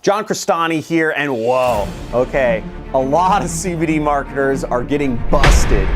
John Crestani here, and whoa, okay, a lot of CBD marketers are getting busted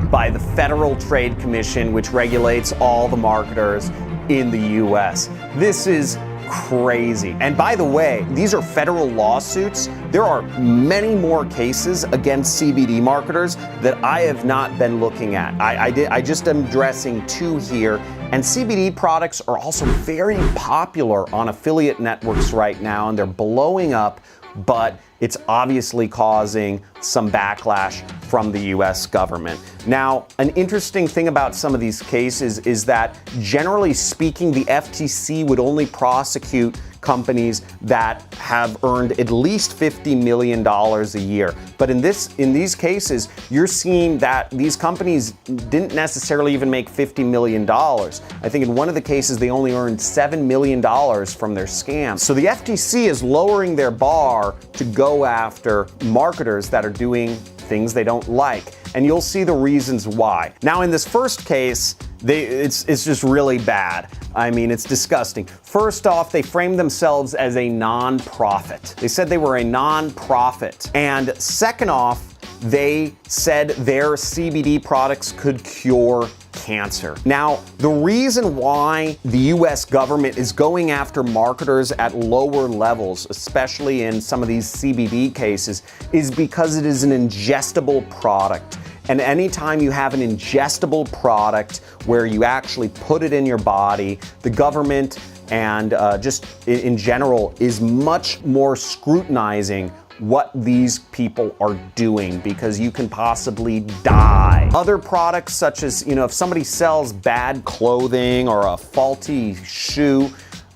by the Federal Trade Commission, which regulates all the marketers in the US. This is crazy. And by the way, these are federal lawsuits. There are many more cases against CBD marketers that I have not been looking at. I just am addressing two here. And CBD products are also very popular on affiliate networks right now, and they're blowing up, but it's obviously causing some backlash from the US government. Now, an interesting thing about some of these cases is that, generally speaking, the FTC would only prosecute companies that have earned at least $50 million a year. But in these cases, you're seeing that these companies didn't necessarily even make $50 million. I think in one of the cases, they only earned $7 million from their scam. So the FTC is lowering their bar to go after marketers that are doing things they don't like. And you'll see the reasons why. Now, in this first case, it's just really bad. I mean, it's disgusting. First off, they framed themselves as a non-profit. They said they were a non-profit. And second off, they said their CBD products could cure cancer. Now, the reason why the US government is going after marketers at lower levels, especially in some of these CBD cases, is because it is an ingestible product. And anytime you have an ingestible product where you actually put it in your body, the government and just in general is much more scrutinizing what these people are doing, because you can possibly die. Other products such as, if somebody sells bad clothing or a faulty shoe,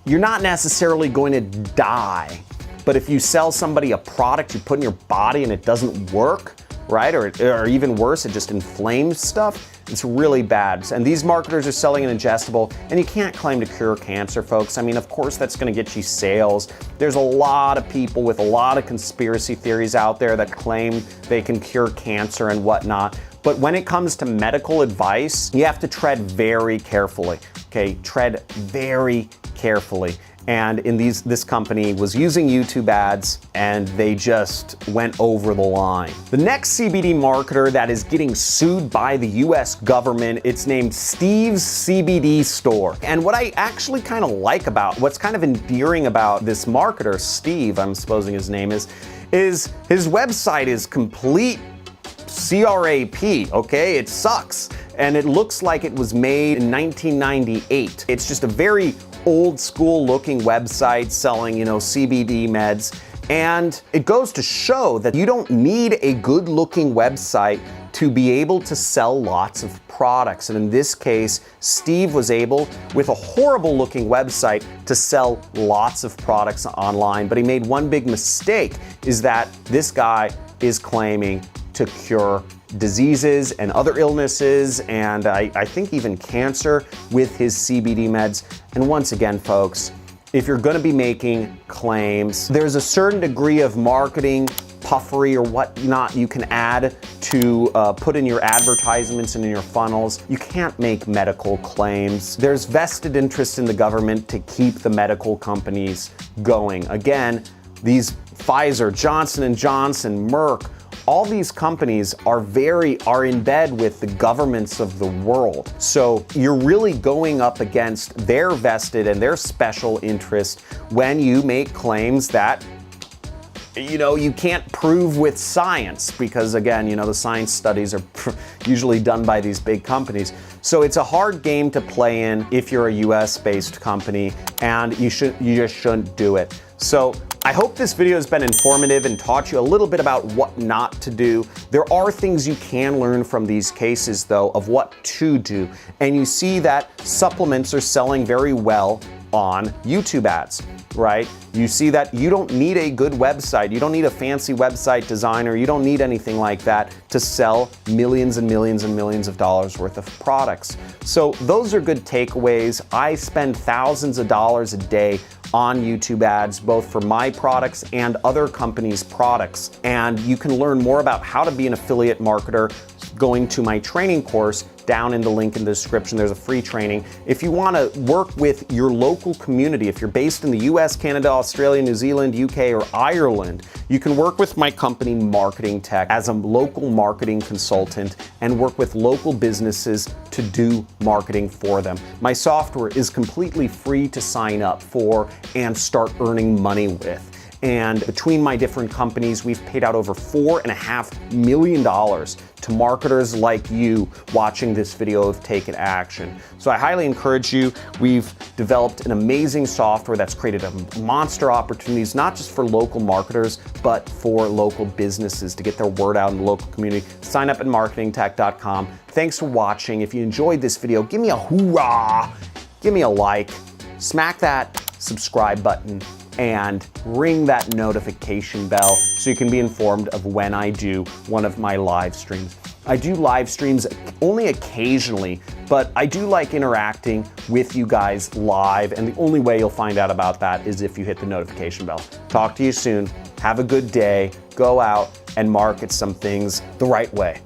you're not necessarily going to die. But if you sell somebody a product you put in your body and it doesn't work, right? Or even worse, it just inflames stuff. It's really bad. And these marketers are selling an ingestible, and you can't claim to cure cancer, folks. I mean, of course, that's going to get you sales. There's a lot of people with a lot of conspiracy theories out there that claim they can cure cancer and whatnot. But when it comes to medical advice, you have to tread very carefully, okay? Tread very carefully. And this company was using YouTube ads, and they just went over the line. The next CBD marketer that is getting sued by the US government, it's named Steve's CBD Store. And what I actually kind of like about, what's kind of endearing about this marketer, Steve, I'm supposing his name is his website is complete crap, okay? It sucks. And it looks like it was made in 1998. It's just a very old school looking website selling, CBD meds. And it goes to show that you don't need a good looking website to be able to sell lots of products. And in this case, Steve was able, with a horrible looking website, to sell lots of products online. But he made one big mistake, is that this guy is claiming to cure diseases and other illnesses, and I think even cancer, with his CBD meds. And once again, folks, if you're going to be making claims, there's a certain degree of marketing puffery or whatnot you can add to put in your advertisements and in your funnels. You can't make medical claims. There's vested interest in the government to keep the medical companies going. Again, these Pfizer, Johnson & Johnson, Merck, all these companies are in bed with the governments of the world. So you're really going up against their vested and their special interest when you make claims that you can't prove with science, because again, the science studies are usually done by these big companies. So it's a hard game to play in if you're a US-based company, and you just shouldn't do it. So I hope this video has been informative and taught you a little bit about what not to do. There are things you can learn from these cases, though, of what to do. And you see that supplements are selling very well on YouTube ads, right? You see that you don't need a good website. You don't need a fancy website designer. You don't need anything like that to sell millions and millions and millions of dollars worth of products. So those are good takeaways. I spend thousands of dollars a day on YouTube ads, both for my products and other companies' products. And you can learn more about how to be an affiliate marketer going to my training course, down in the link in the description. There's a free training. If you want to work with your local community, if you're based in the US, Canada, Australia, New Zealand, UK, or Ireland, you can work with my company, Marketing Tech, as a local marketing consultant and work with local businesses to do marketing for them. My software is completely free to sign up for and start earning money with. And between my different companies, we've paid out over $4.5 million to marketers like you watching this video of taken action. So I highly encourage you. We've developed an amazing software that's created monster opportunities, not just for local marketers, but for local businesses to get their word out in the local community. Sign up at marketingtech.com. Thanks for watching. If you enjoyed this video, give me a hoorah, give me a like, smack that subscribe button, and ring that notification bell so you can be informed of when I do one of my live streams. I do live streams only occasionally, but I do like interacting with you guys live, and the only way you'll find out about that is if you hit the notification bell. Talk to you soon. Have a good day. Go out and market some things the right way.